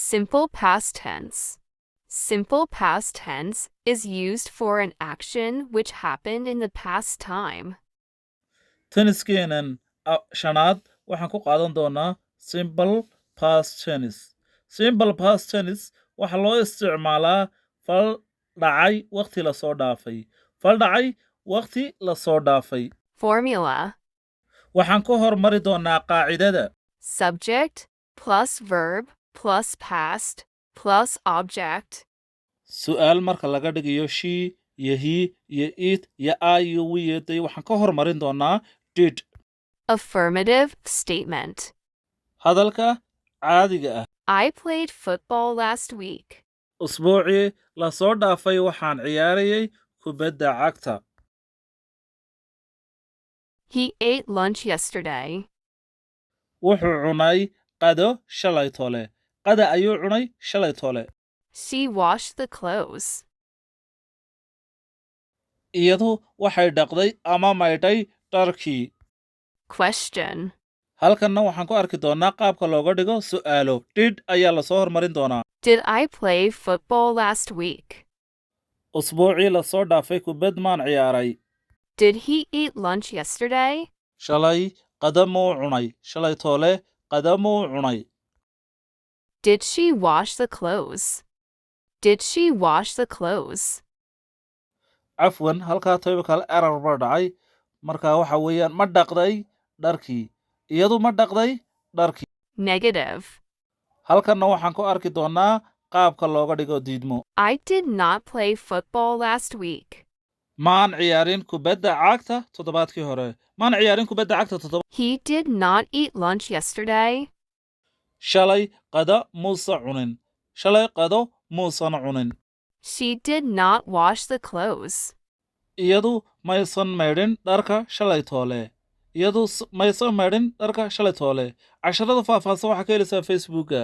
Simple past tense. Simple past tense is used for an action which happened in the past time. tenniskeenan shanaad waxaan ku qaadan doonaa simple past tense. Simple past tense waxaa loo isticmaalaa fal dhacay waqti la soo dhaafay. Fal dhacay waqti la soo dhaafay. Formula. Waxaan ku hormari doonaa qaacidada. Subject plus verb plus past plus object. Su'aal marka laga dhigayo she iyo he iyo it iyo I iyo we iyo they waxaan ka hormarin doonaa did. Affirmative statement. Hadalka caadiga ah. I played football last week. Usbuucii la soo dhaafay waxaan ciyaarayay kubadda cagta. He ate lunch yesterday. Wuxuu cunay qado shalay tole. Qada ayuu cunay shalay tole. She washed the clothes. Iyadu waxay dhaqday ama maydhay dharkii. Question. Halkanna waxaan ku arki doonaa qaabka looga dhigo su'aalo. Did ayaa la soo hormarin doonaa. Did I play football last week? Usbuucii la soo dhaafay kubad maan ciyaaray. Did he eat lunch yesterday? Shalay qada muu cunay. Shalay tole qada muu cunay. Did she wash the clothes? Did she wash the clothes? Cafwan halkaa typical error baa dhacay. Marka waxa weeyaan ma dhaqday dharkii. Iyadu ma dhaqday dharkii. Negative. Halkanna waxaan ku arki doonaa qaabka looga dhigo diidmo. I did not play football last week. Maan ciyaarin kubadda cagta toddobaadkii hore. Maan ciyaarin kubadda cagta He did not eat lunch yesterday. Shalay qada muusa cunin. Shalay qado muusan cunin. She did not wash the clothes. Iyadu maysan maydhin dharka shalay toole. Iyadu maysan maydhin dharka shalay toole. Casharada faahfaahsan waxaa ka helaysaa Facebooka.